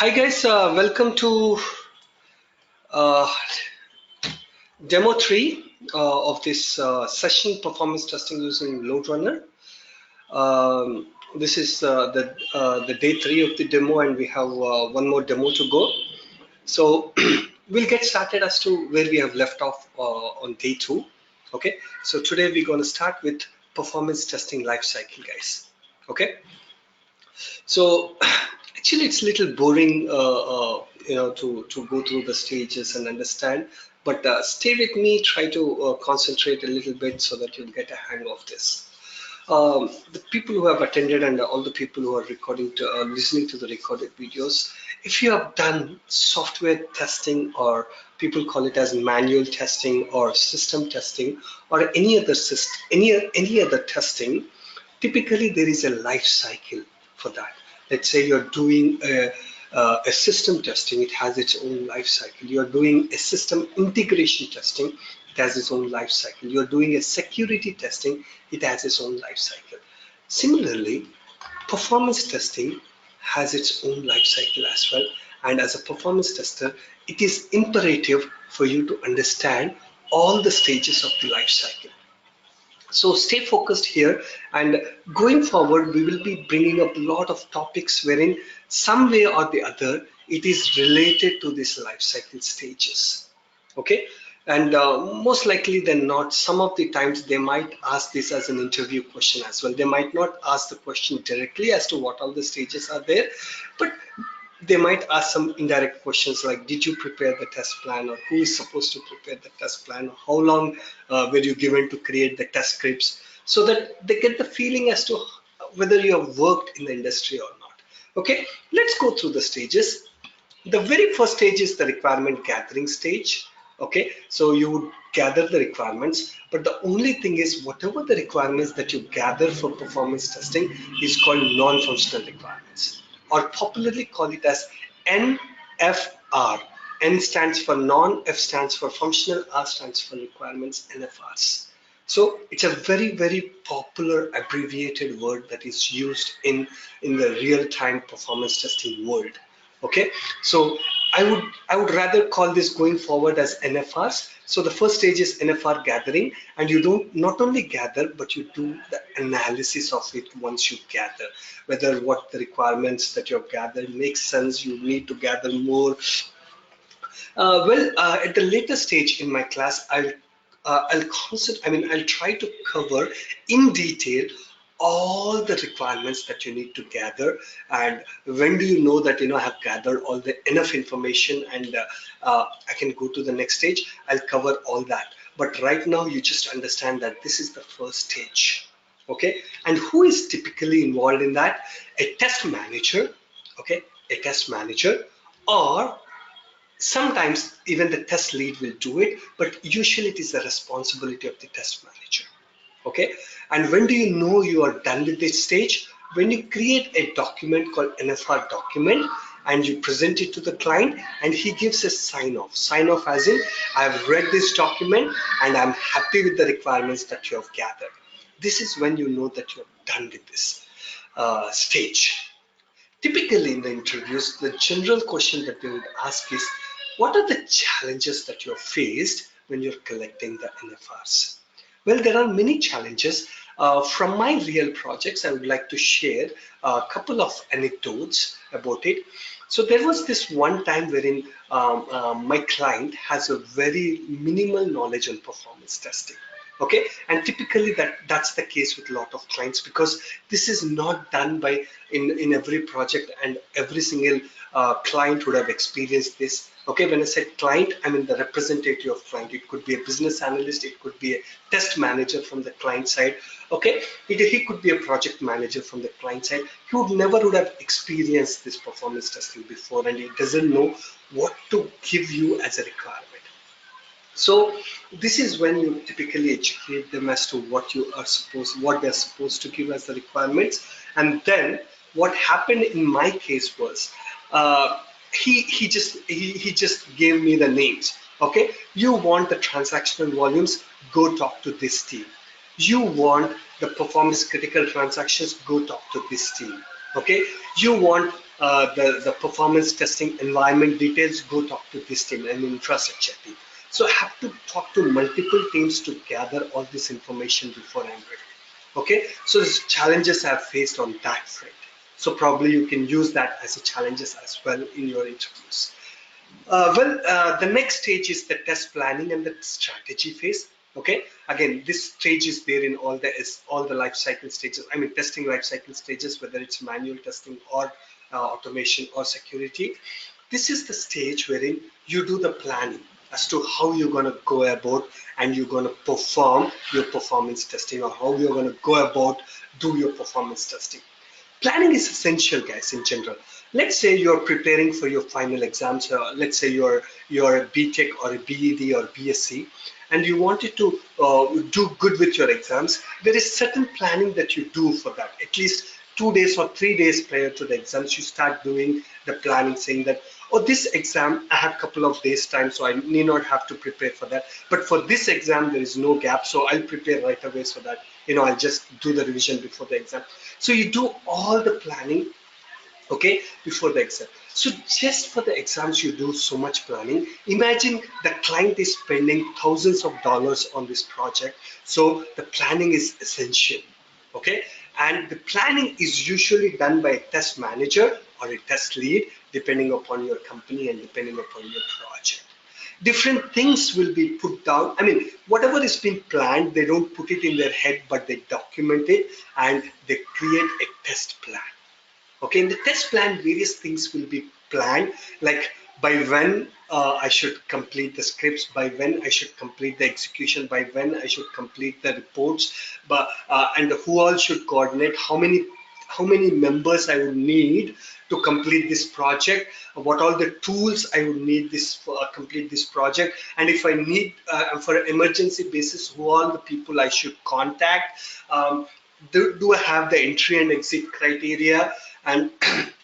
Hi guys, welcome to uh, demo 3 of this session performance testing using LoadRunner. This is the day 3 of the demo, and we have one more demo to go. So we'll get started as to where we have left off on day 2. Okay, so today we're going to start with performance testing lifecycle, guys. Okay. So actually, it's a little boring, to go through the stages and understand. But stay with me. Try to concentrate a little bit so that you'll get a hang of this. The people who have attended and all the people who are listening to the recorded videos, if you have done software testing, or people call it as manual testing or system testing, or any other testing, typically there is a life cycle for that. Let's say you're doing a system testing, it has its own life cycle. You're doing a system integration testing, it has its own life cycle. You're doing a security testing, it has its own life cycle. Similarly, performance testing has its own life cycle as well. And as a performance tester, it is imperative for you to understand all the stages of the life cycle. So stay focused here, and going forward, we will be bringing up a lot of topics wherein some way or the other, it is related to these life cycle stages. Okay. And most likely than not, some of the times they might ask this as an interview question as well. They might not ask the question directly as to what all the stages are there, but they might ask some indirect questions like, did you prepare the test plan, or who is supposed to prepare the test plan, or how long were you given to create the test scripts, so that they get the feeling as to whether you have worked in the industry or not. Okay, let's go through the stages. The very first stage is the requirement gathering stage. Okay, so you would gather the requirements, but the only thing is, whatever the requirements that you gather for performance testing is called non-functional requirements, or popularly call it as NFR. N stands for non, F stands for functional, R stands for requirements, NFRs. So it's a very popular abbreviated word that is used in the real-time performance testing world. Okay, so I would rather call this going forward as NFRs. So the first stage is NFR gathering, and you don't not only gather, but you do the analysis of it. Once you gather whether what the requirements that you've gathered makes sense, you need to gather more. At the later stage in my class, I'll try to cover in detail all the requirements that you need to gather, and when do you know that I have gathered all the enough information, and I can go to the next stage. I'll cover all that, but right now you just understand that this is the first stage. Okay, and who is typically involved in that? A test manager. Okay, a test manager, or sometimes even the test lead will do it, but usually it is the responsibility of the test manager. Okay, and when do you know you are done with this stage? When you create a document called NFR document, and you present it to the client, and he gives a sign off as in, I've read this document and I'm happy with the requirements that you have gathered. This is when you know that you're done with this stage. Typically in the interviews, the general question that they would ask is, what are the challenges that you're faced when you're collecting the NFRs? Well, there are many challenges. From my real projects, I would like to share a couple of anecdotes about it. So there was this one time wherein my client has a very minimal knowledge on performance testing. Okay, and typically that's the case with a lot of clients, because this is not done by in every project, and every single client would have experienced this. Okay, when I said client, I mean the representative of client. It could be a business analyst, it could be a test manager from the client side. Okay, he could be a project manager from the client side. He would have experienced this performance testing before, and he doesn't know what to give you as a requirement. So this is when you typically educate them as to what they're supposed to give as the requirements. And then what happened in my case was, he just gave me the names. Okay, you want the transactional volumes, go talk to this team. You want the performance critical transactions, go talk to this team. Okay, you want the performance testing environment details, go talk to this team and infrastructure team. So I have to talk to multiple teams to gather all this information before I'm ready. Okay, so there's challenges I've faced on that front. So probably you can use that as a challenges as well in your interviews. The next stage is the test planning and the strategy phase. Okay, again, this stage is there in all the life cycle stages. I mean, testing life cycle stages, whether it's manual testing or automation or security. This is the stage wherein you do the planning as to how you're going to go about and you're going to perform your performance testing, or how you're going to go about do your performance testing. Planning is essential, guys, in general. Let's say you're preparing for your final exams. Let's say you're a BTech or a BEd or BSc, and you wanted to do good with your exams. There is certain planning that you do for that. At least 2 days or 3 days prior to the exams, you start doing the planning, saying that, oh, this exam I have a couple of days time, so I need not have to prepare for that. But for this exam, there is no gap, so I'll prepare right away so that I'll just do the revision before the exam. So you do all the planning, okay, before the exam. So just for the exams, you do so much planning. Imagine the client is spending thousands of dollars on this project. So the planning is essential, okay? And the planning is usually done by a test manager or a test lead, depending upon your company and depending upon your project. Different things will be put down. I mean, whatever is being planned, they don't put it in their head, but they document it and they create a test plan. Okay, in the test plan, various things will be planned, like by when I should complete the scripts, by when I should complete the execution, by when I should complete the reports, but and who all should coordinate, how many members I would need to complete this project, what all the tools I would need this for complete this project, and if I need for an emergency basis, who all the people I should contact. Do I have the entry and exit criteria, and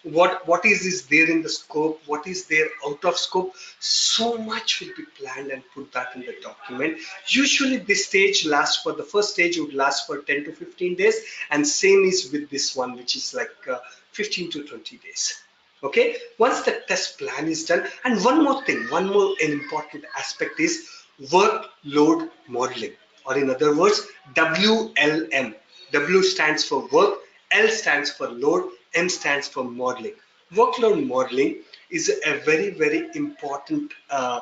what is there in the scope, what is there out of scope. So much will be planned and put that in the document. Usually this stage lasts for the first stage would last for 10 to 15 days, and same is with this one, which is like 15 to 20 days. Okay, once the test plan is done, and one more thing, one more important aspect is workload modeling, or in other words, WLM. W stands for work, L stands for load, M stands for modeling. Workload modeling is a very, very important uh,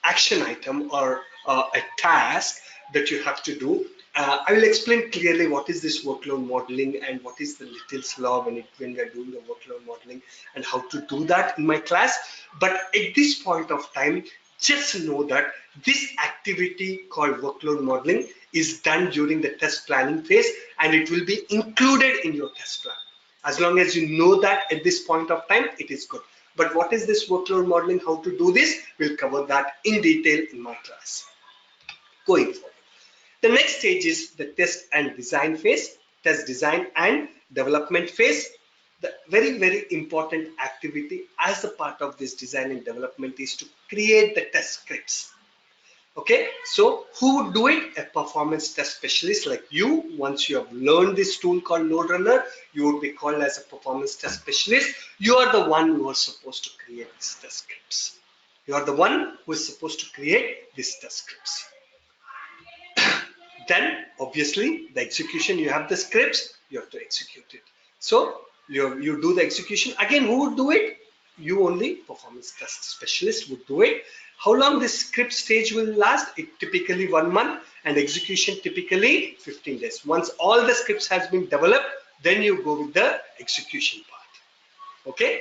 action item, or a task that you have to do. I will explain clearly what is this workload modeling and what is the Little's law when we are doing the workload modeling, and how to do that in my class. But at this point of time, just know that this activity called workload modeling is done during the test planning phase, and it will be included in your test plan. As long as you know that at this point of time, it is good. But what is this workload modeling, how to do this, we'll cover that in detail in my class. Going forward, the next stage is the test and design phase, test design and development phase. The very, very important activity as a part of this design and development is to create the test scripts. Okay, so who would do it? A performance test specialist like you. Once you have learned this tool called LoadRunner, you would be called as a performance test specialist. You are the one who is supposed to create these test scripts. You are the one who is supposed to create these test scripts. Then obviously the execution, you have the scripts, you have to execute it. So you do the execution. Again, who would do it? You only, performance test specialist, would do it. How long this script stage will last? It typically 1 month, and execution typically 15 days. Once all the scripts has been developed, then you go with the execution part. Okay,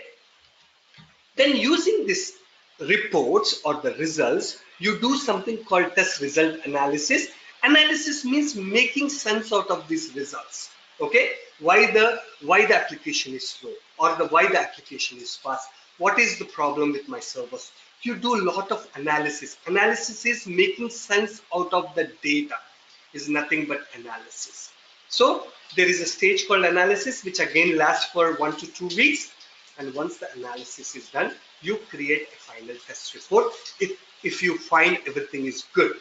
then using this reports or the results, you do something called test result analysis. Analysis means making sense out of these results. Okay, why the application is slow, or why the application is fast, what is the problem with my servers. You do a lot of analysis. Analysis is making sense out of the data, is nothing but analysis. So there is a stage called analysis, which again lasts for 1 to 2 weeks. And once the analysis is done, you create a final test report if you find everything is good.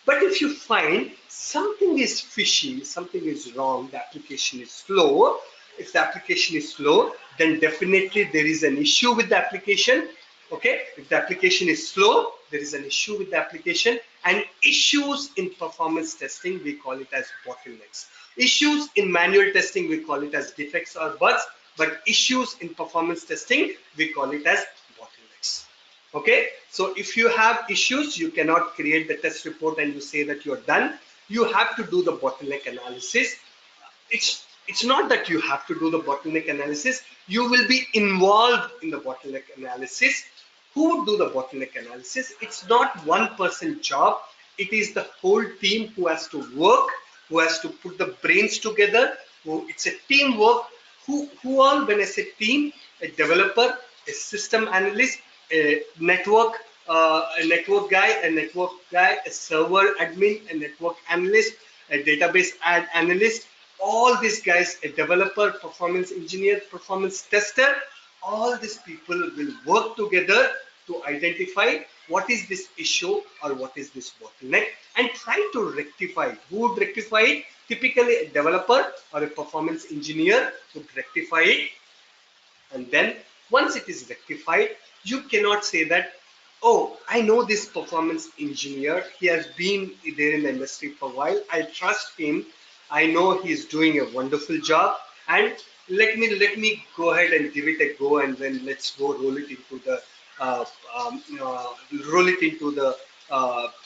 But if you find something is fishy, something is wrong, the application is slow, if the application is slow, then definitely there is an issue with the application. Okay, if the application is slow, there is an issue with the application. And issues in performance testing, we call it as bottlenecks. Issues in manual testing, we call it as defects or bugs, but issues in performance testing, we call it as bottlenecks. Okay, so if you have issues, you cannot create the test report and you say that you're done. You have to do the bottleneck analysis. It's not that you have to do the bottleneck analysis. You will be involved in the bottleneck analysis. Who would do the bottleneck analysis? It's not one person job. It is the whole team who has to work, who has to put the brains together. It's a teamwork. Who all, when I say team, a developer, a system analyst, a network guy, a server admin, a network analyst, a database analyst, all these guys, a developer, performance engineer, performance tester, all these people will work together to identify what is this issue or what is this bottleneck and try to rectify it. Who would rectify it? Typically a developer or a performance engineer would rectify it. And then once it is rectified, you cannot say that, oh, I know this performance engineer, he has been there in the industry for a while, I trust him, I know he's doing a wonderful job, and let me go ahead and give it a go, and then let's go roll it into the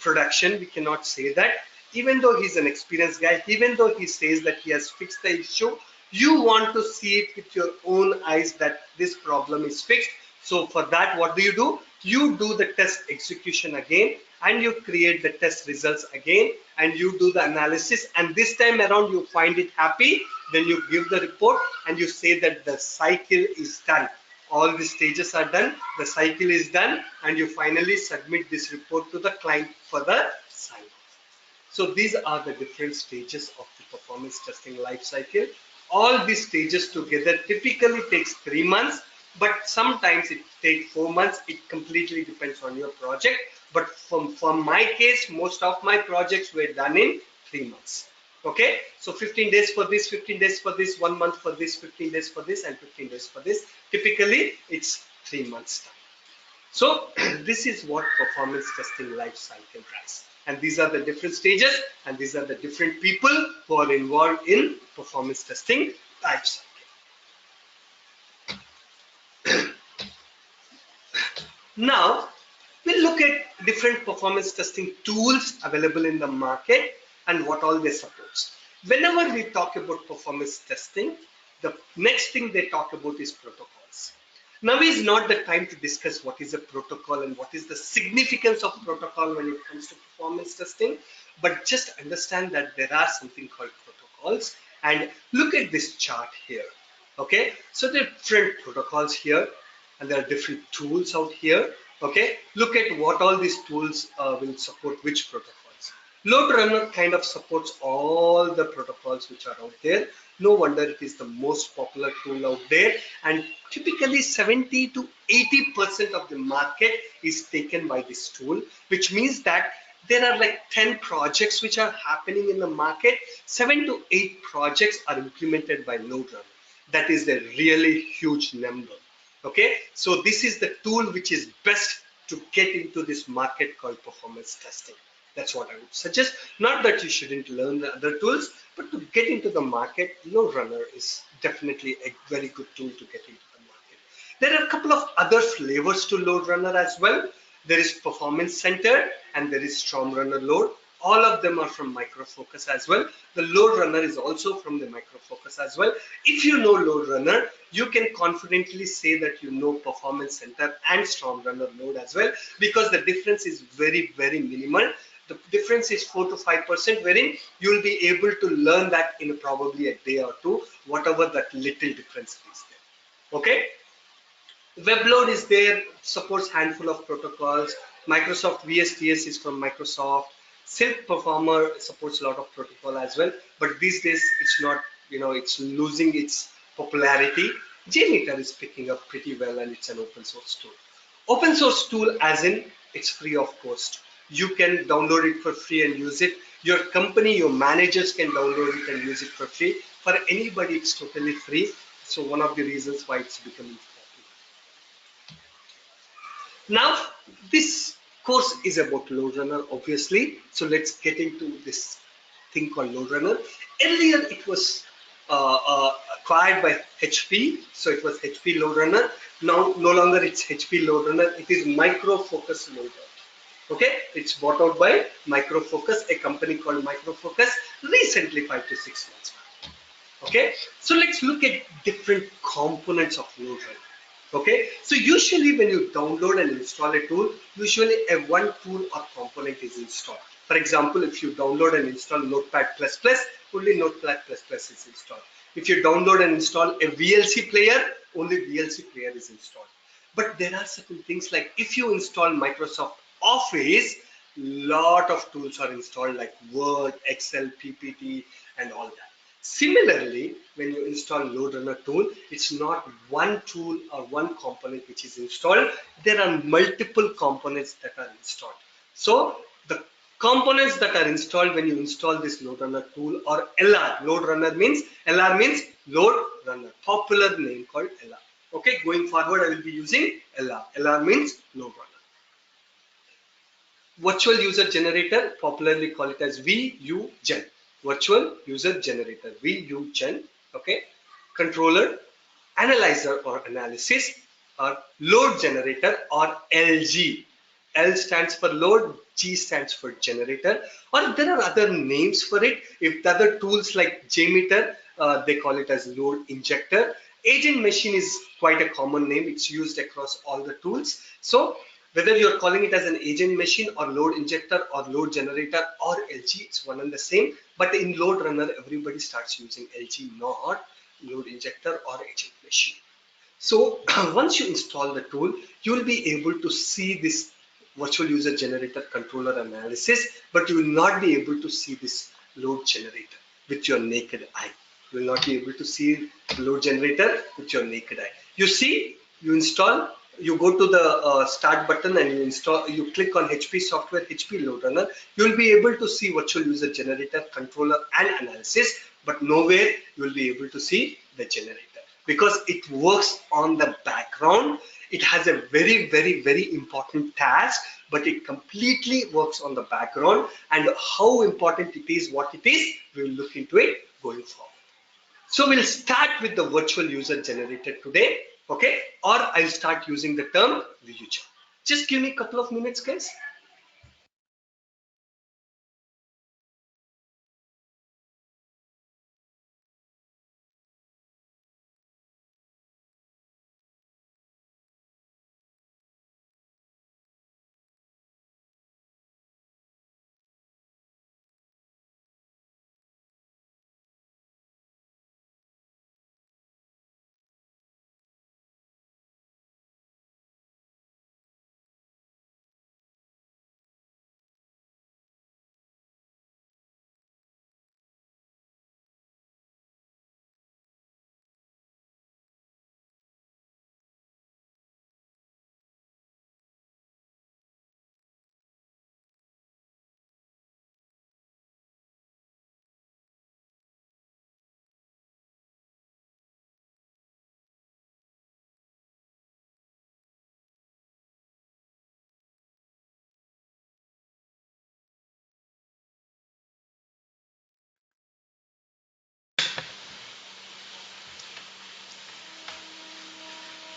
production. We cannot say that. Even though he's an experienced guy, even though he says that he has fixed the issue, you want to see it with your own eyes that this problem is fixed. So for that, what do? You do the test execution again, and you create the test results again, and you do the analysis, and this time around you find it happy, then you give the report and you say that the cycle is done. All the stages are done, the cycle is done, and you finally submit this report to the client for the sign. So these are the different stages of the performance testing life cycle. All these stages together typically takes 3 months, but sometimes it takes 4 months. It completely depends on your project. But from my case, most of my projects were done in 3 months. Okay, so 15 days for this, 15 days for this, 1 month for this, 15 days for this, and 15 days for this. Typically, it's 3 months time. So this is what performance testing life cycle does. And these are the different stages, and these are the different people who are involved in performance testing life cycle. Now, we'll look at different performance testing tools available in the market and what all they support. Whenever we talk about performance testing, the next thing they talk about is protocols. Now is not the time to discuss what is a protocol and what is the significance of protocol when it comes to performance testing, but just understand that there are something called protocols. And look at this chart here. Okay, so there are different protocols here, and there are different tools out here. Okay, look at what all these tools will support which protocols. LoadRunner kind of supports all the protocols which are out there. No wonder it is the most popular tool out there, and typically 70 to 80% of the market is taken by this tool, which means that there are like 10 projects which are happening in the market. 7 to 8 projects are implemented by LoadRunner. That is a really huge number. Okay, so this is the tool which is best to get into this market called performance testing. That's what I would suggest. Not that you shouldn't learn the other tools, but to get into the market, LoadRunner is definitely a very good tool to get into the market. There are a couple of other flavors to LoadRunner as well. There is Performance Center and there is StormRunner Load. All of them are from Micro Focus as well. The LoadRunner is also from the Micro Focus as well. If you know LoadRunner, you can confidently say that you know Performance Center and StormRunner Load as well, because the difference is very, very minimal. The difference is 4 to 5%, wherein you will be able to learn that in probably a day or two, whatever that little difference is there. Okay. WebLoad is there, supports handful of protocols. Microsoft VSTS is from Microsoft. Silk Performer supports a lot of protocol as well, but these days it's not, it's losing its popularity. JMeter is picking up pretty well, and it's an open source tool. Open source tool as in it's free of cost. You can download it for free and use it. Your company, your managers can download it and use it for free. For anybody, it's totally free. So one of the reasons why it's becoming popular. Now, this course is about LoadRunner, obviously. So let's get into this thing called LoadRunner. Earlier, it was acquired by HP, so it was HP LoadRunner. Now, no longer it's HP LoadRunner. It is Micro Focus Loader. Okay, it's bought out by Micro Focus, a company called Micro Focus, recently 5 to 6 months back. Okay, so let's look at different components of LoadRunner. Okay, so usually when you download and install a tool, usually a one tool or component is installed. For example, if you download and install Notepad++, only Notepad++ is installed. If you download and install a VLC player, only VLC player is installed. But there are certain things like if you install Microsoft Office, lot of tools are installed like Word, Excel, PPT, and all that. Similarly, when you install LoadRunner tool, it's not one tool or one component which is installed. There are multiple components that are installed. So the components that are installed when you install this LoadRunner tool or LR, LoadRunner means LR means LoadRunner, popular name called LR. Okay, going forward, I will be using LR. LR means LoadRunner. Virtual user generator, popularly call it as VUGen. Virtual user generator, VUGen. Okay, controller, analyzer or analysis, or load generator or LG. L stands for load, G stands for generator, or there are other names for it. If the other tools like JMeter, they call it as load injector. Agent machine is quite a common name. It's used across all the tools. So whether you're calling it as an agent machine or load injector or load generator or LG, it's one and the same. But in LoadRunner, everybody starts using LG, not load injector or agent machine. So once you install the tool, you will be able to see this virtual user generator controller analysis, but you will not be able to see this load generator with your naked eye. You will not be able to see the load generator with your naked eye. You see, you install, you go to the start button and you install, you click on HP software, HP LoadRunner, you will be able to see virtual user generator, controller and analysis, but nowhere you will be able to see the generator because it works on the background. It has a very, very, very important task, but it completely works on the background. And how important it is, what it is, we will look into it going forward. So we'll start with the virtual user generator today, okay? Or I'll start using the term VUGen. Just give me a couple of minutes, guys.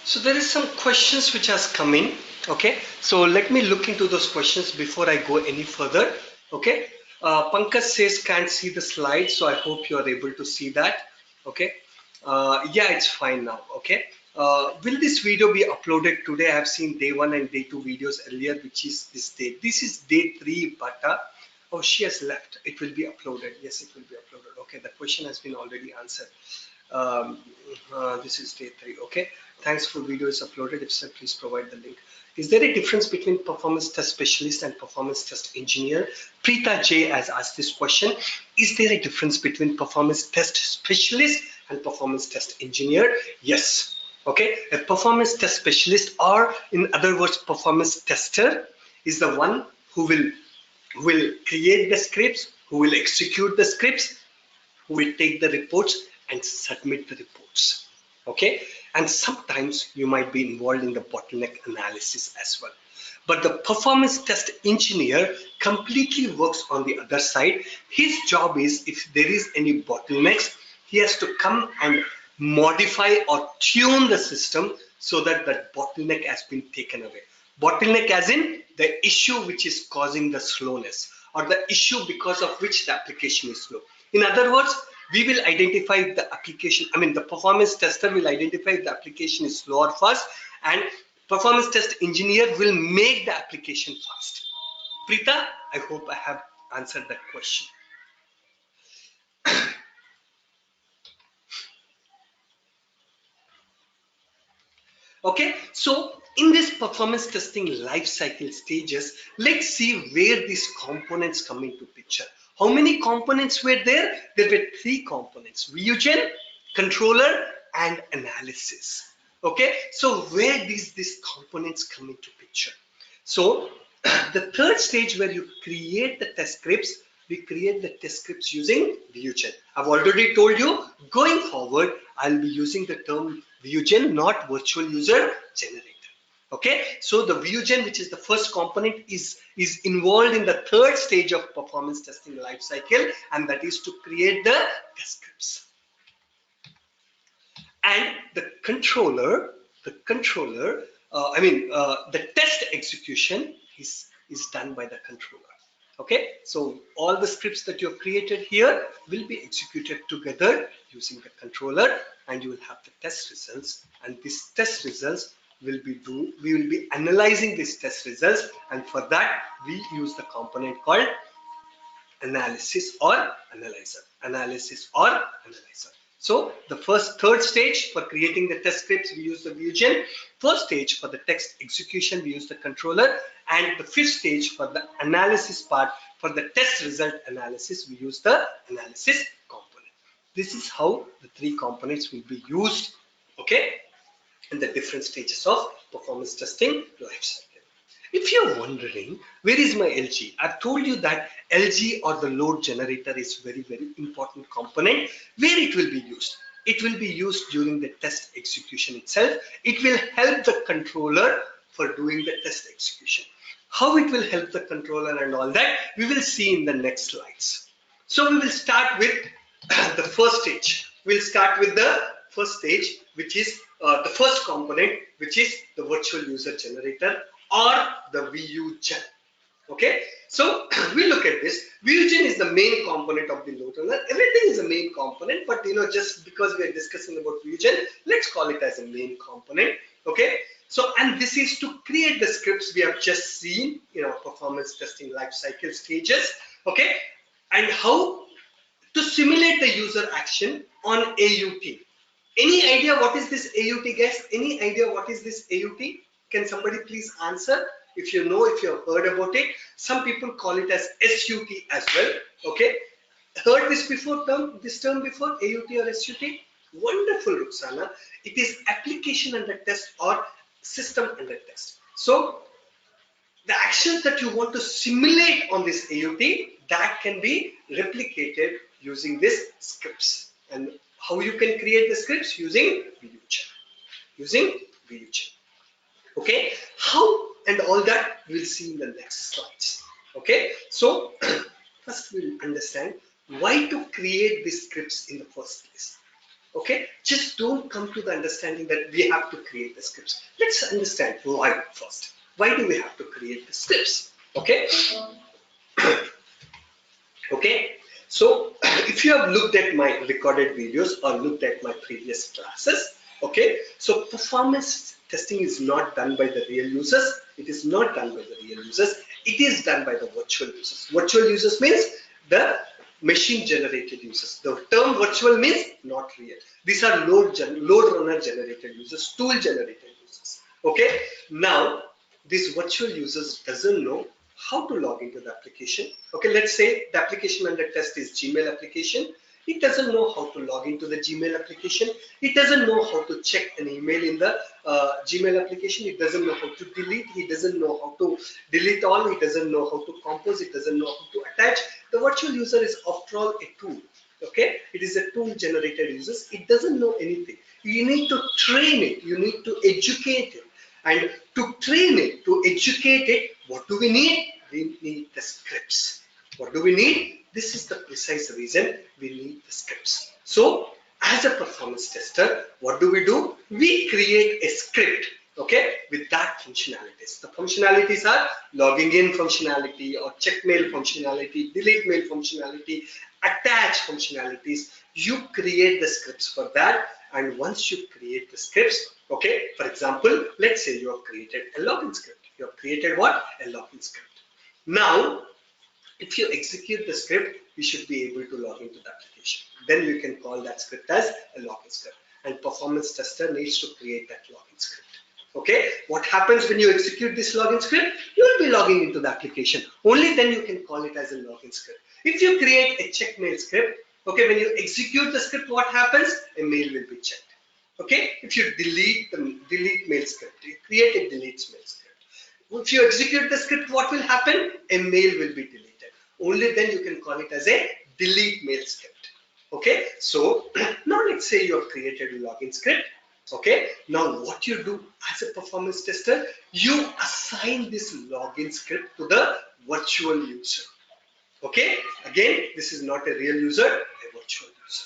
So there is some questions which has come in. Okay, so let me look into those questions before I go any further. Okay, Pankaj says can't see the slide, so I hope you are able to see that. Okay, yeah, it's fine now. Okay, will this video be uploaded today? I have seen day 1 and day 2 videos earlier, which is this day. This is day 3, but oh, she has left. It will be uploaded. Yes, it will be uploaded. Okay, the question has been already answered. um, this is day 3. Okay, thanks for video is uploaded. If so, please provide the link. Is there a difference between performance test specialist and performance test engineer? Preeta J has asked this question. Is there a difference between performance test specialist and performance test engineer? Yes. Okay, a performance test specialist, or in other words performance tester, is the one who will create the scripts, who will execute the scripts, who will take the reports and submit the reports. Okay, and sometimes you might be involved in the bottleneck analysis as well. But the performance test engineer completely works on the other side. His job is, if there is any bottlenecks, he has to come and modify or tune the system so that that bottleneck has been taken away. Bottleneck as in the issue which is causing the slowness, or the issue because of which the application is slow. In other words, we will identify if the application, the performance tester will identify if the application is slow or fast, and performance test engineer will make the application fast. Preeta, I hope I have answered that question. Okay, so in this performance testing life cycle stages, let's see where these components come into picture. How many components were there? There were three components: VuGen, controller, and analysis. Okay, so where these components come into picture? So the third stage, where you create the test scripts, we create the test scripts using VuGen. I've already told you, going forward, I'll be using the term VuGen, not virtual user generator. Okay, so the VuGen, which is the first component, is involved in the third stage of performance testing life cycle, and that is to create the test scripts. And the the test execution is done by the controller. Okay, so all the scripts that you have created here will be executed together using the controller, and you will have the test results, and these test results we will be analyzing these test results, and for that we use the component called analysis or analyzer. So the third stage for creating the test scripts, we use the VuGen. First stage for the text execution, we use the controller, and the fifth stage for the analysis part, for the test result analysis, we use the analysis component. This is how the three components will be used, okay, in the different stages of performance testing lifecycle. If you're wondering, where is my LG? I've told you that LG, or the load generator, is very important component. Where it will be used? It will be used during the test execution itself. It will help the controller for doing the test execution. How it will help the controller and all that, we will see in the next slides. So we will start with the first stage. We'll start with the first stage, which is the first component, which is the virtual user generator, or the VuGen. Okay, so we look at this. VuGen is the main component of the LoadRunner. Everything is a main component, but just because we are discussing about VuGen, let's call it as a main component. Okay, so, and this is to create the scripts we have just seen in our performance testing lifecycle stages. Okay, and how to simulate the user action on AUT. Any idea what is this AUT, guys? Any idea what is this AUT? Can somebody please answer? If you know, if you have heard about it. Some people call it as SUT as well. Okay, heard this term before, AUT or SUT? Wonderful, Ruxana. It is application under test or system under test. So the actions that you want to simulate on this AUT, that can be replicated using these scripts. And how you can create the scripts? Using VuGen. Okay, how and all that we'll see in the next slides. Okay, so first we'll understand why to create these scripts in the first place. Okay, just don't come to the understanding that we have to create the scripts. Let's understand why first. Why do we have to create the scripts? Okay. Okay, so if you have looked at my recorded videos or looked at my previous classes, okay, so performance testing is not done by the real users. It is not done by the real users. It is done by the virtual users. Virtual users means the machine generated users. The term virtual means not real. These are LoadRunner generated users, tool generated users. Okay, now this virtual users doesn't know how to log into the application. Okay, let's say the application under test is Gmail application. It doesn't know how to log into the Gmail application. It doesn't know how to check an email in the Gmail application. It doesn't know how to delete. He doesn't know how to delete all. He doesn't know how to compose. It doesn't know how to attach. The virtual user is, after all, a tool. Okay, it is a tool generated users. It doesn't know anything. You need to train it. You need to educate it. And to train it, to educate it, what do we need? We need the scripts. What do we need? This is the precise reason we need the scripts. So, as a performance tester, what do? We create a script, okay, with that functionalities. The functionalities are logging in functionality or check mail functionality, delete mail functionality, attach functionalities. You create the scripts for that, and once you create the scripts, okay, for example, let's say you have created a login script. You have created what? A login script. Now, if you execute the script, you should be able to log into the application. Then you can call that script as a login script. And performance tester needs to create that login script. Okay, what happens when you execute this login script? You will be logging into the application. Only then you can call it as a login script. If you create a check mail script, okay, when you execute the script, what happens? A mail will be checked. Okay, if you delete mail script, you create a delete mail script. If you execute the script, what will happen? A mail will be deleted. Only then you can call it as a delete mail script. Okay, so now let's say you have created a login script. Okay, now what you do as a performance tester, you assign this login script to the virtual user. Okay, again, this is not a real user, a virtual user.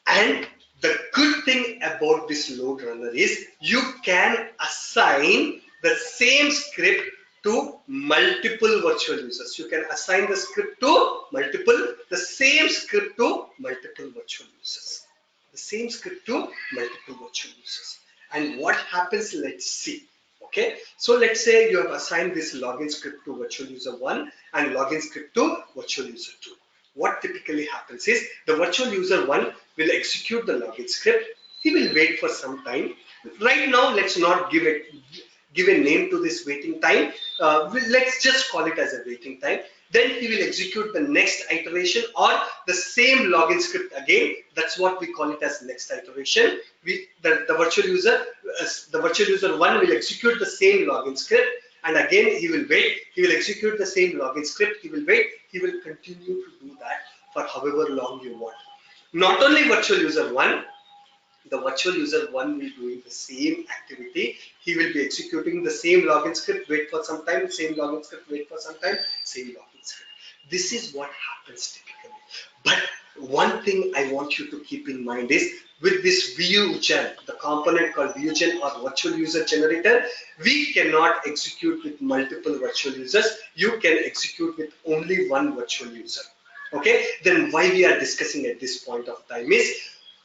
And the good thing about this LoadRunner is you can assign the same script to multiple virtual users. You can assign the script to the same script to multiple virtual users. The same script to multiple virtual users. And what happens, let's see. Okay, so let's say you have assigned this login script to virtual user 1 and login script to virtual user 2. What typically happens is the virtual user 1 will execute the login script. He will wait for some time. Right now, let's not give a name to this waiting time. Let's just call it as a waiting time. Then he will execute the next iteration or the same login script again. That's what we call it as next iteration. The virtual user 1 will execute the same login script, and again he will wait. He will execute the same login script. He will wait. He will continue to do that for however long you want. Not only virtual user 1, the virtual user 1 will be doing the same activity. He will be executing the same login script, wait for some time, same login script, wait for some time, same login script. This is what happens typically. But one thing I want you to keep in mind is with this VUGen, the component called VUGen or virtual user generator, we cannot execute with multiple virtual users. You can execute with only one virtual user. Okay, then why we are discussing at this point of time is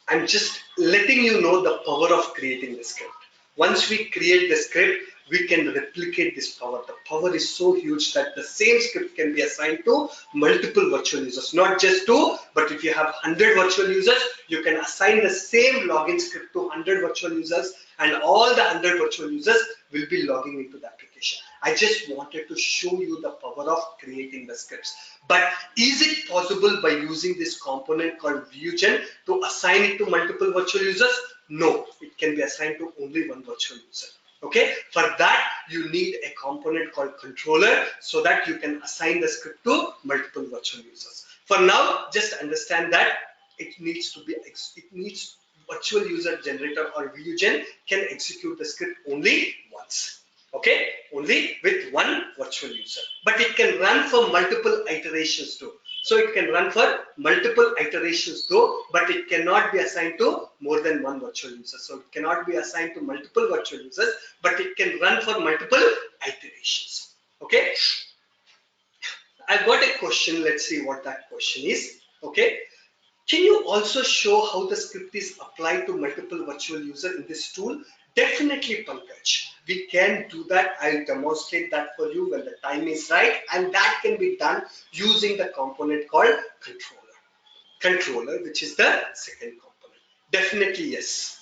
I'm just letting you know the power of creating the script. Once we create the script, we can replicate this power. The power is so huge that the same script can be assigned to multiple virtual users, not just 2, but if you have 100 virtual users, you can assign the same login script to 100 virtual users, and all the 100 virtual users will be logging into the application. I just wanted to show you the power of creating the scripts. But is it possible by using this component called VUGen to assign it to multiple virtual users? No, it can be assigned to only one virtual user. Okay, for that you need a component called controller so that you can assign the script to multiple virtual users. For now, just understand that it needs virtual user generator or VUGen can execute the script only once. Okay, only with one virtual user, but it can run for multiple iterations too. So it can run for multiple iterations though, but it cannot be assigned to more than one virtual user. So it cannot be assigned to multiple virtual users, but it can run for multiple iterations. Okay, I've got a question. Let's see what that question is. Okay, can you also show how the script is applied to multiple virtual users in this tool? Definitely, Pankaj. We can do that. I'll demonstrate that for you when the time is right, and that can be done using the component called controller. Controller, which is the second component. Definitely, yes.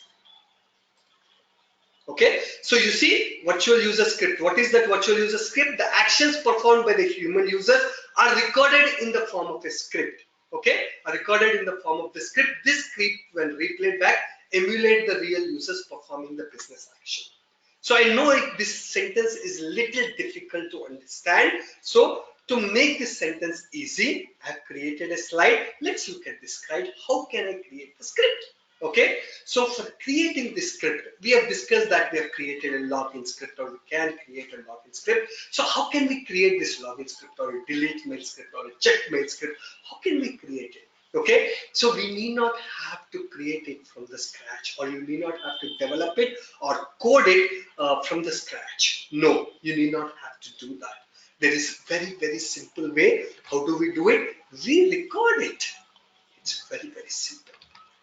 Okay, so you see virtual user script. What is that virtual user script? The actions performed by the human users are recorded in the form of a script. Okay, are recorded in the form of the script. This script, when replayed back, emulate the real users performing the business action. So I know this sentence is little difficult to understand. So to make this sentence easy, I have created a slide. Let's look at this slide. How can I create the script? Okay, so for creating this script, we have discussed that we have created a login script, or we can create a login script. So how can we create this login script, or a delete mail script, or a check mail script? How can we create it? Okay, so we need not have to create it from the scratch, or you need not have to develop it or code it from the scratch. No, you need not have to do that. There is very simple way. How do we do it? We record it. It's very simple.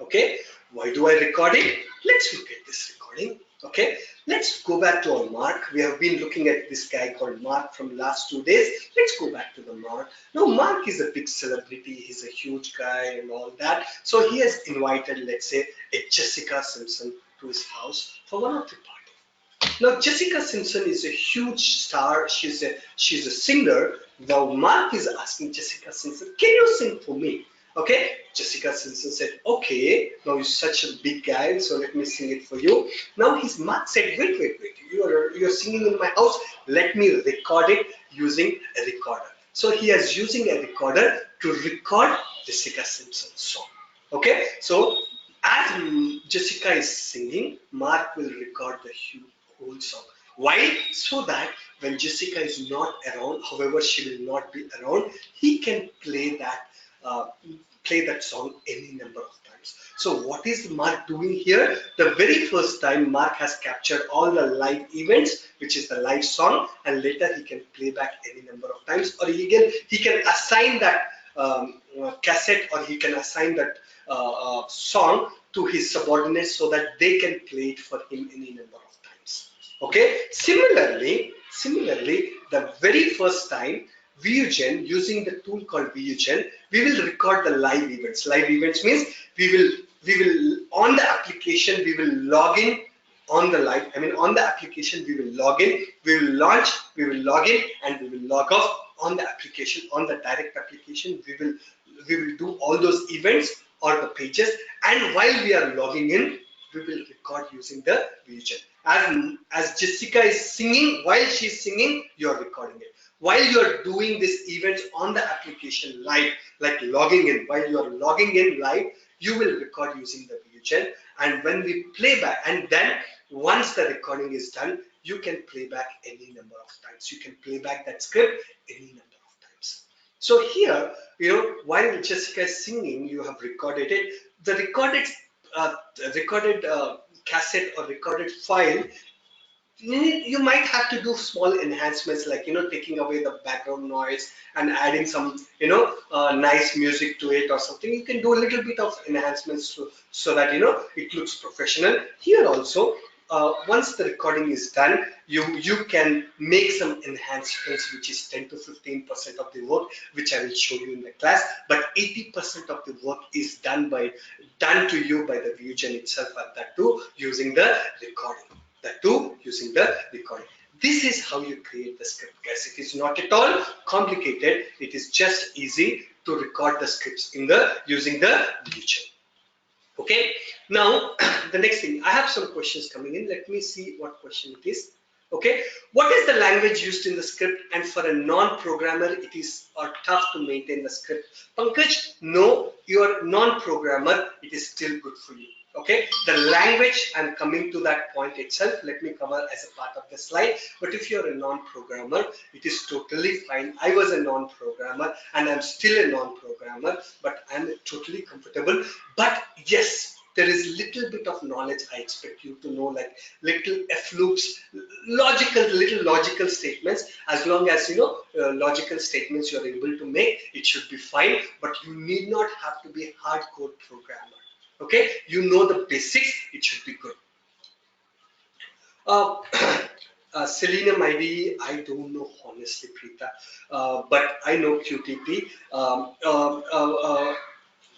Okay, why do I record it? Let's look at this recording. Okay, let's go back to our Mark. We have been looking at this guy called Mark from last 2 days. Let's go back to the Mark. Now Mark is a big celebrity. He's a huge guy and all that. So he has invited, let's say, a Jessica Simpson to his house for one of the parties. Now Jessica Simpson is a huge star. She's a singer. Now Mark is asking Jessica Simpson, can you sing for me? Okay, Jessica Simpson said, okay, now you're such a big guy, so let me sing it for you. Now his Mark said, wait, you're singing in my house, let me record it using a recorder. So he is using a recorder to record Jessica Simpson's song. Okay, so as Jessica is singing, Mark will record the whole song. Why? So that when Jessica is not around, however she will not be around, he can play that song any number of times. So what is Mark doing here? The very first time Mark has captured all the live events, which is the live song, and later he can play back any number of times, or he can assign that cassette, or he can assign that song to his subordinates so that they can play it for him any number of times. Okay. Similarly, the very first time VUGen, using the tool called VUGen, we will record the live events. Live events means we will on the application, we will log in on the live. I mean, on the application, we will log in, we will launch, we will log in, and we will log off on the application. On the direct application, we will do all those events or the pages. And while we are logging in, we will record using the VUGen. As Jessica is singing, while she's singing, you are recording it. While you are doing this event on the application live, like logging in, while you are logging in live, you will record using the VUGen. And when we play back, and then once the recording is done, you can play back any number of times. You can play back that script any number of times. So here, while Jessica is singing, you have recorded it. The recorded cassette or recorded file, you might have to do small enhancements, like taking away the background noise and adding some nice music to it or something. You can do a little bit of enhancements so that it looks professional. Here also, once the recording is done, you can make some enhancements, which is 10 to 15% of the work, which I will show you in the class. But 80% of the work is done to you by the VUGen itself, and that too using the recording. This is how you create the script, guys. It is not at all complicated. It is just easy to record the scripts using the VUGen. Okay. Now the next thing, I have some questions coming in. Let me see what question it is. Okay, what is the language used in the script, and for a non-programmer it is tough to maintain the script? Pankaj, no, you are non-programmer, it is still good for you. Okay, the language, I'm coming to that point itself. Let me cover as a part of the slide. But if you're a non-programmer, it is totally fine. I was a non-programmer and I'm still a non-programmer, but I'm totally comfortable. But yes, there is little bit of knowledge I expect you to know, like little F loops, little logical statements. As long as logical statements you're able to make, it should be fine. But you need not have to be a hardcore programmer. Okay, you know the basics, it should be good. Selenium IDE, I don't know honestly, Preeta, but I know QTP.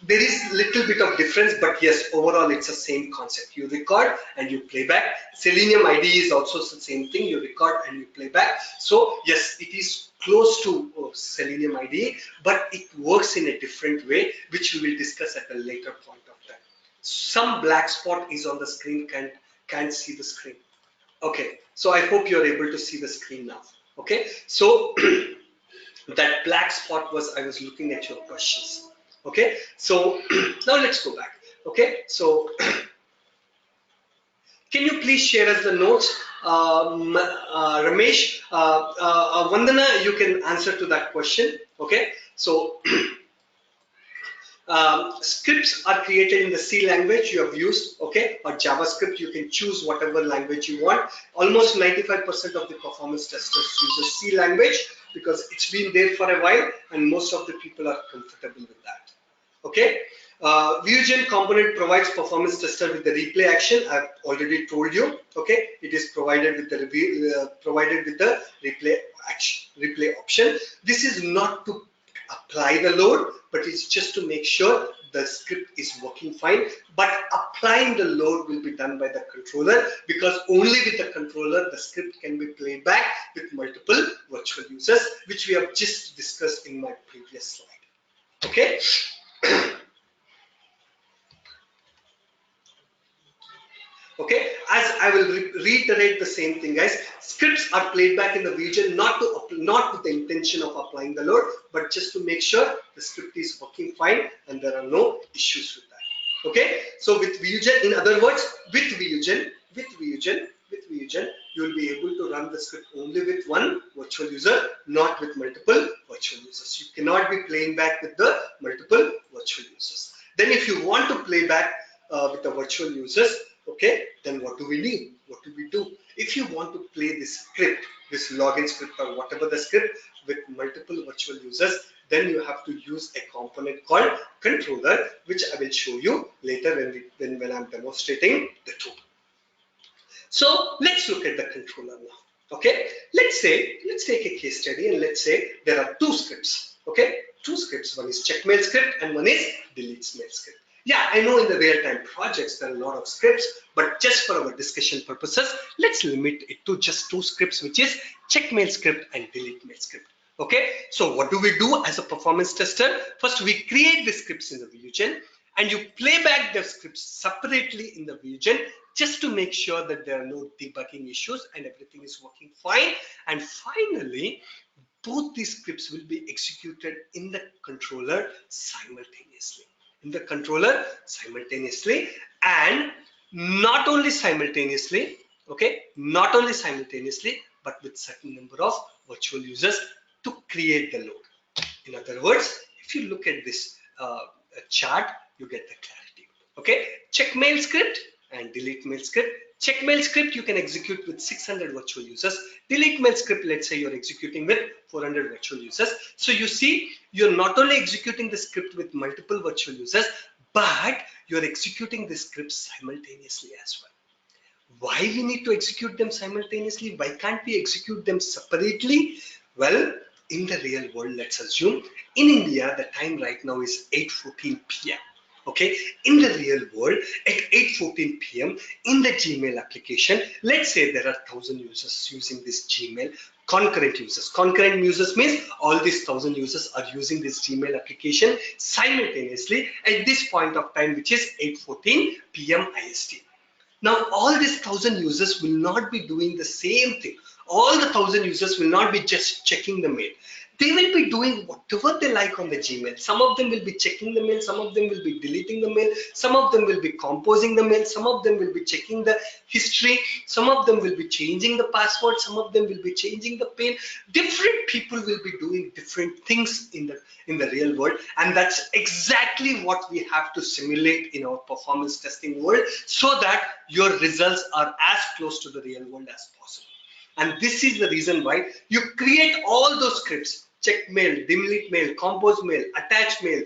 There is little bit of difference, but yes, overall it's the same concept. You record and you play back. Selenium IDE is also the same thing. You record and you play back. So yes, it is close to Selenium IDE, but it works in a different way, which we will discuss at a later point of time. Some black spot is on the screen, can't see the screen. Okay, so I hope you're able to see the screen now. Okay, so that black spot was, I was looking at your questions. Okay, so now let's go back. Okay, so can you please share us the notes? Ramesh, Vandana, you can answer to that question. Okay, so scripts are created in the C language you have used, okay, or JavaScript. You can choose whatever language you want. Almost 95% of the performance testers use the C language because it's been there for a while and most of the people are comfortable with that. Okay. Vuegen component provides performance tester with the replay action. I've already told you. Okay, it is provided with the replay action, replay option. This is not to apply the load, but it's just to make sure the script is working fine. But applying the load will be done by the controller because only with the controller the script can be played back with multiple virtual users, which we have just discussed in my previous slide. Okay. Okay, as I will reiterate the same thing, guys. Scripts are played back in the Vuegen not with the intention of applying the load, but just to make sure the script is working fine and there are no issues with that. Okay, so with Vuegen, in other words, with Vuegen, you will be able to run the script only with one virtual user, not with multiple virtual users. You cannot be playing back with the multiple virtual users. Then if you want to play back with the virtual users, okay, then what do we need? What do we do? If you want to play this script, this login script or whatever the script with multiple virtual users, then you have to use a component called controller, which I will show you later when I'm demonstrating the tool. So let's look at the controller now. Okay, let's take a case study and let's say there are two scripts. Okay, two scripts. One is check mail script and one is delete mail script. Yeah, I know in the real-time projects there are a lot of scripts, but just for our discussion purposes, let's limit it to just two scripts, which is check mail script and delete mail script. Okay, so what do we do as a performance tester? First, we create the scripts in the Vuegen and you play back the scripts separately in the Vuegen just to make sure that there are no debugging issues and everything is working fine. And finally, both these scripts will be executed in the controller simultaneously. And not only simultaneously, okay, not only simultaneously, but with certain number of virtual users to create the load. In other words, if you look at this chart, you get the clarity. Okay, check mail script and delete mail script. Check mail script you can execute with 600 virtual users. Delete mail script, let's say you're executing with 400 virtual users. So you see, you're not only executing the script with multiple virtual users, but you're executing the script simultaneously as well. Why we need to execute them simultaneously? Why can't we execute them separately? Well, in the real world, let's assume in India, the time right now is 8:14 p.m. Okay, in the real world at 8:14 p.m. in the Gmail application, let's say there are 1,000 users using this Gmail, concurrent users. Concurrent users means all these 1,000 users are using this Gmail application simultaneously at this point of time, which is 8:14 p.m. IST. Now, all these 1,000 users will not be doing the same thing. All the 1,000 users will not be just checking the mail. They will be doing whatever they like on the Gmail. Some of them will be checking the mail, some of them will be deleting the mail, some of them will be composing the mail, some of them will be checking the history, some of them will be changing the password, some of them will be changing the PIN. Different people will be doing different things in the real world, and that's exactly what we have to simulate in our performance testing world so that your results are as close to the real world as possible. And this is the reason why you create all those scripts: check mail, delete mail, compose mail, attach mail,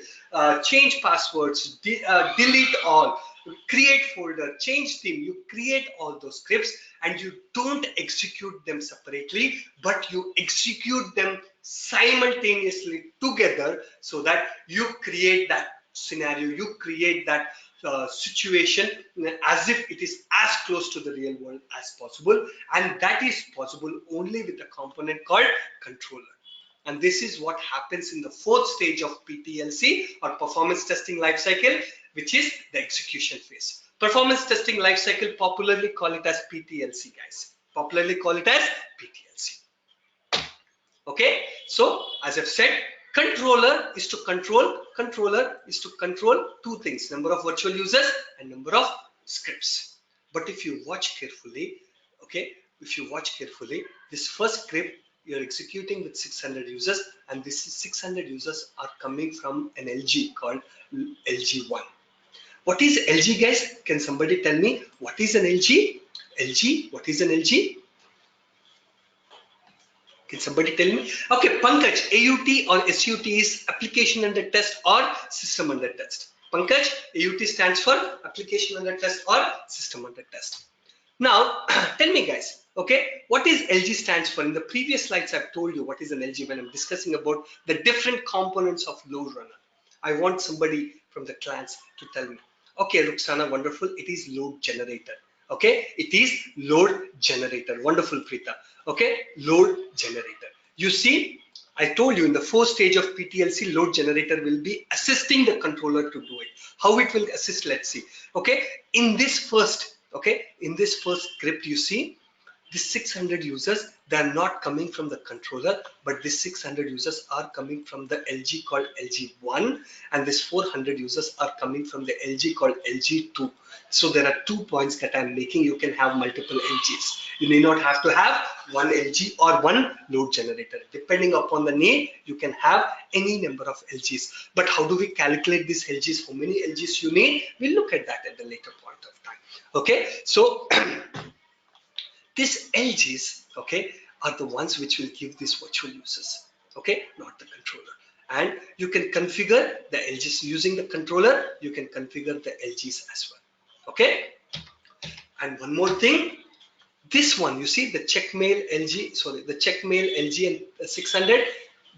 change passwords, delete all, create folder, change theme. You create all those scripts and you don't execute them separately, but you execute them simultaneously together so that you create that scenario, you create that situation as if it is as close to the real world as possible, and that is possible only with a component called controller. And this is what happens in the fourth stage of PTLC, or performance testing lifecycle, which is the execution phase. Performance testing lifecycle, popularly call it as PTLC, guys. Popularly call it as PTLC. Okay, so as I've said, Controller is to control two things, number of virtual users and number of scripts. But if you watch carefully, okay, this first script you're executing with 600 users, and this 600 users are coming from an LG called LG1. What is LG, guys? Can somebody tell me what is an LG? What is an LG? Can somebody tell me? Okay, Pankaj, AUT or SUT is application under test or system under test. Pankaj, AUT stands for application under test or system under test. Now, tell me guys, okay, what is LG stands for? In the previous slides, I've told you what is an LG when I'm discussing about the different components of LoadRunner. I want somebody from the class to tell me. Okay, Ruxana, wonderful. It is load generator. Okay, it is load generator. Wonderful, Preeta. Okay, load generator. You see, I told you in the first stage of PTLC, load generator will be assisting the controller to do it. How it will assist, let's see. Okay, in this first script, you see, these 600 users, they are not coming from the controller, but these 600 users are coming from the LG called LG1, and these 400 users are coming from the LG called LG2. So there are 2 points that I'm making. You can have multiple LGs. You need not have to have one LG or one load generator. Depending upon the need, you can have any number of LGs. But how do we calculate these LGs? How many LGs you need? We'll look at that at the later point of time. Okay, so these LGs, okay, are the ones which will give these virtual users, okay, not the controller. And you can configure the LGs using the controller. You can configure the LGs as well, okay. And one more thing, this one, you see the checkmail LG, sorry, the checkmail LG and 600.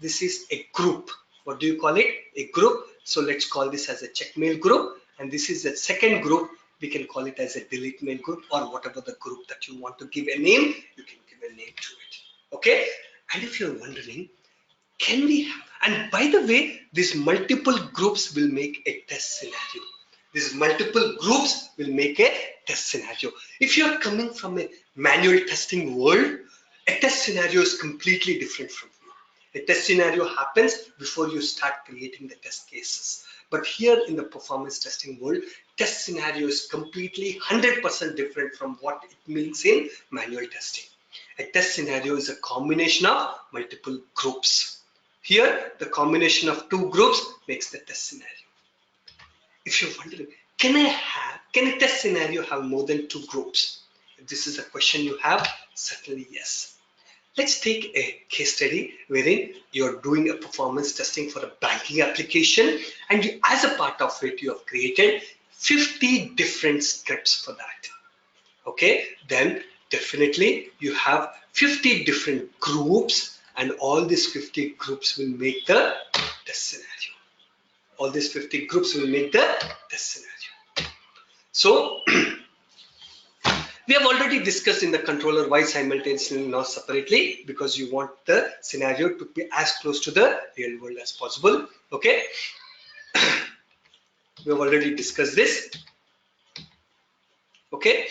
This is a group. What do you call it? A group. So let's call this as a checkmail group, and this is the second group. We can call it as a delete mail group, or whatever the group that you want to give a name, you can give a name to it. Okay. And if you're wondering, can we have, and by the way, these multiple groups will make a test scenario. These multiple groups will make a test scenario. If you're coming from a manual testing world, a test scenario is completely different from you. A test scenario happens before you start creating the test cases. But here in the performance testing world, test scenario is completely 100% different from what it means in manual testing. A test scenario is a combination of multiple groups. Here, the combination of two groups makes the test scenario. If you're wondering, can a test scenario have more than two groups? If this is a question you have, certainly yes. Let's take a case study wherein you're doing a performance testing for a banking application, and you, as a part of it, you have created 50 different scripts for that. Okay, then definitely you have 50 different groups, and all these 50 groups will make the test scenario. All these 50 groups will make the test scenario. So we have already discussed in the controller why simultaneously, not separately, because you want the scenario to be as close to the real world as possible. Okay, we have already discussed this. Okay,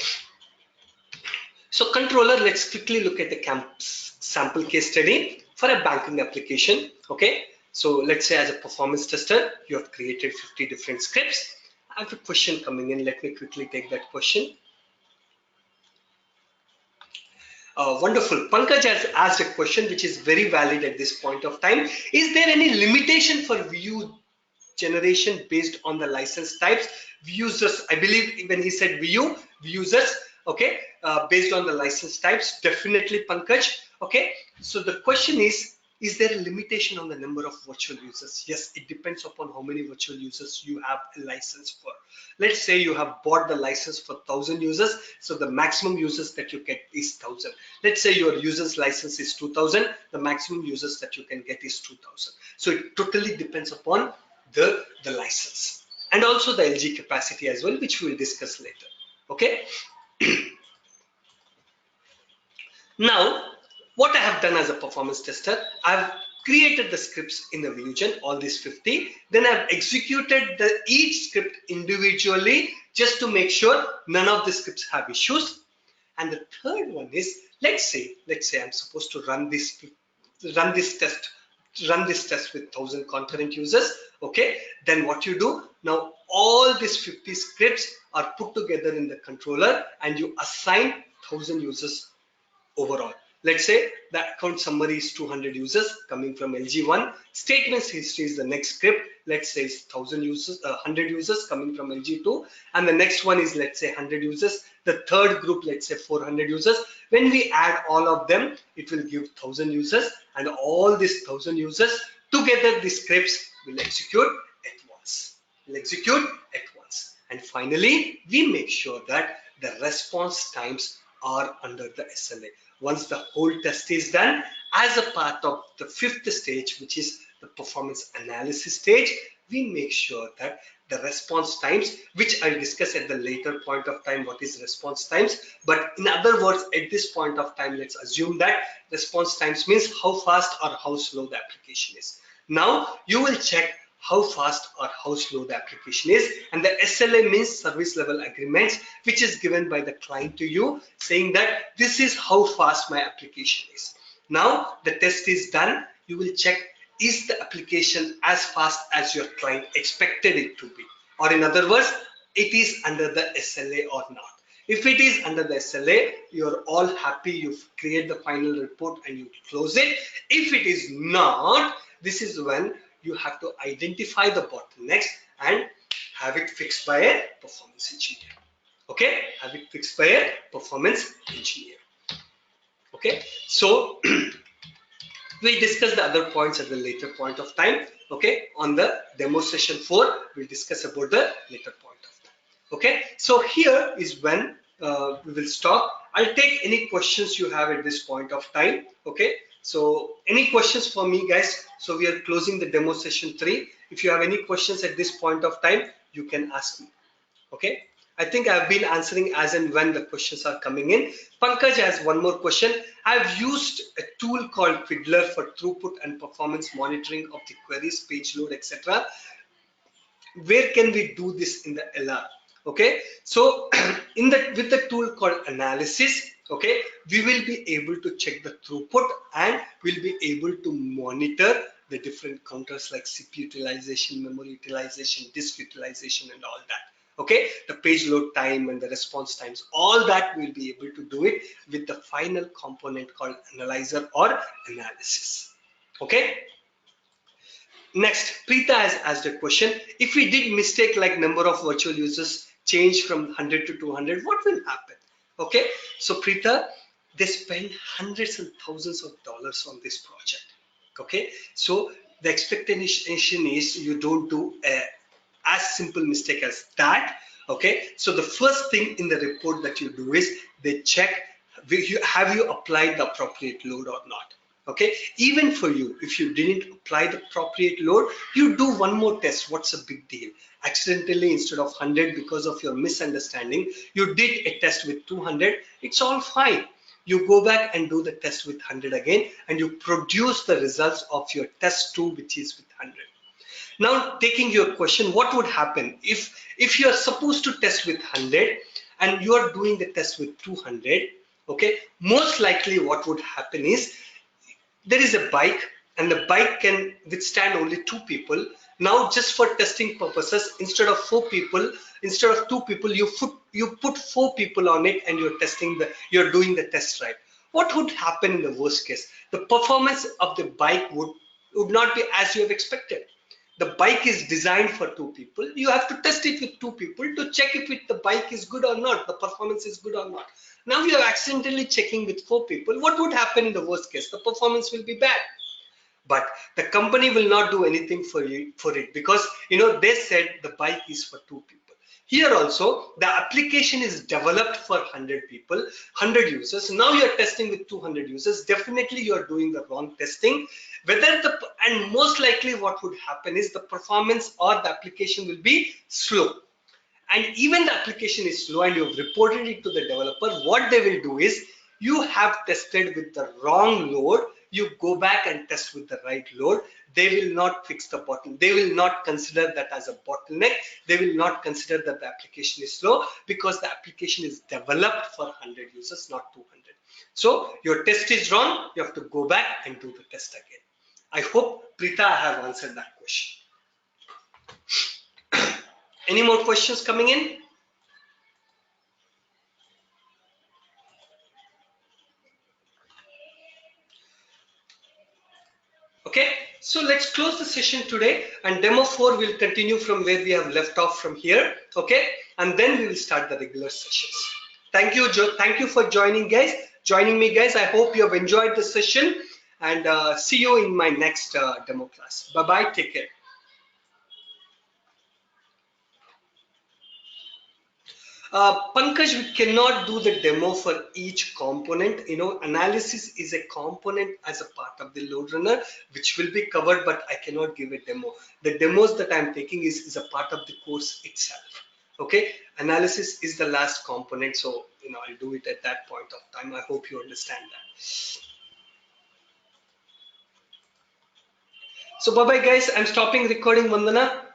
so controller, let's quickly look at the sample case study for a banking application. Okay, so let's say as a performance tester, you have created 50 different scripts. I have a question coming in. Let me quickly take that question. Wonderful. Pankaj has asked a question which is very valid at this point of time. Is there any limitation for view generation based on the license types? Users, I believe when he said view, users, okay, based on the license types, definitely Pankaj. Okay, so the question is there a limitation on the number of virtual users? Yes, it depends upon how many virtual users you have a license for. Let's say you have bought the license for 1000 users, so the maximum users that you get is 1000. Let's say your users license is 2000, the maximum users that you can get is 2000. So it totally depends upon the license, and also the LG capacity as well, which we will discuss later. Okay. Now, what I have done as a performance tester, I've created the scripts in the ViewGen, all these 50. Then I've executed each script individually just to make sure none of the scripts have issues. And the third one is, let's say I'm supposed to run this test run this test with 1000 concurrent users. Okay, then what you do now, all these 50 scripts are put together in the controller and you assign 1000 users overall. Let's say the account summary is 200 users coming from LG1. Statements history is the next script. Let's say it's 1000 users, 100 users coming from LG2, and the next one is, let's say, 100 users. The third group, let's say 400 users. When we add all of them, it will give 1000 users, and all these 1000 users together, the scripts will execute at once. Will execute at once, and finally, we make sure that the response times are under the SLA. Once the whole test is done, as a part of the fifth stage, which is the performance analysis stage, we make sure that the response times, which I'll discuss at the later point of time, what is response times. But in other words, at this point of time, let's assume that response times means how fast or how slow the application is. Now you will check how fast or how slow the application is, and the SLA means service level agreements, which is given by the client to you, saying that this is how fast my application is. Now the test is done, you will check, is the application as fast as your client expected it to be, or in other words, it is under the SLA or not. If it is under the SLA, you're all happy, you create the final report and you close it. If it is not, this is when you have to identify the bottlenecks and have it fixed by a performance engineer. Okay, have it fixed by a performance engineer. Okay, so we'll discuss the other points at the later point of time. Okay, on the demo session 4, we'll discuss about the later point of time. Okay, so here is when we will stop. I'll take any questions you have at this point of time. Okay, so any questions for me, guys? So we are closing the demo session 3. If you have any questions at this point of time, you can ask me. Okay, I think I've been answering as and when the questions are coming in. Pankaj has one more question. I've used a tool called Fiddler for throughput and performance monitoring of the queries, page load, etc. Where can we do this in the LR? Okay, so with the tool called analysis, okay, we will be able to check the throughput and we'll be able to monitor the different counters like CPU utilization, memory utilization, disk utilization, and all that. Okay, the page load time and the response times, all that we'll be able to do it with the final component called analyzer or analysis. Okay. Next, Preeta has asked a question. If we did mistake like number of virtual users change from 100 to 200, what will happen? Okay, so Preeta, they spend hundreds and thousands of dollars on this project. Okay, so the expectation is you don't do as simple mistake as that. Okay, so the first thing in the report that you do is they check, have you applied the appropriate load or not. Okay, even for you, if you didn't apply the appropriate load, you do one more test. What's a big deal? Accidentally, instead of 100, because of your misunderstanding, you did a test with 200. It's all fine. You go back and do the test with 100 again, and you produce the results of your test 2, which is with 100. Now, taking your question, what would happen if you are supposed to test with 100 and you are doing the test with 200? Okay, most likely what would happen is, there is a bike and the bike can withstand only 2 people. Now, just for testing purposes, instead of 4 people, instead of 2 people, you put 4 people on it and you're doing the test right. What would happen in the worst case? The performance of the bike would not be as you have expected. The bike is designed for 2 people. You have to test it with 2 people to check if the bike is good or not, the performance is good or not. Now you are accidentally checking with 4 people. What would happen in the worst case? The performance will be bad. But the company will not do anything for it because they said the bike is for 2 people. Here also, the application is developed for 100 people, 100 users. Now you are testing with 200 users. Definitely you are doing the wrong testing. And most likely what would happen is the performance or the application will be slow. And even the application is slow and you have reported it to the developer, what they will do is, you have tested with the wrong load, you go back and test with the right load. They will not fix the bottleneck. They will not consider that as a bottleneck. They will not consider that the application is slow because the application is developed for 100 users, not 200. So your test is wrong. You have to go back and do the test again. I hope, Preeta, I have answered that question. Any more questions coming in? Okay, so let's close the session today, and demo 4 will continue from where we have left off from here. Okay, and then we will start the regular sessions. Thank you, thank you for joining me, guys. I hope you have enjoyed the session, and see you in my next demo class. Bye bye. Take care. Pankaj, we cannot do the demo for each component. Analysis is a component as a part of the LoadRunner, which will be covered, but I cannot give a demo. The demos that I'm taking is a part of the course itself. Okay, analysis is the last component, so I'll do it at that point of time. I hope you understand that. So bye bye, guys. I'm stopping recording, Vandana.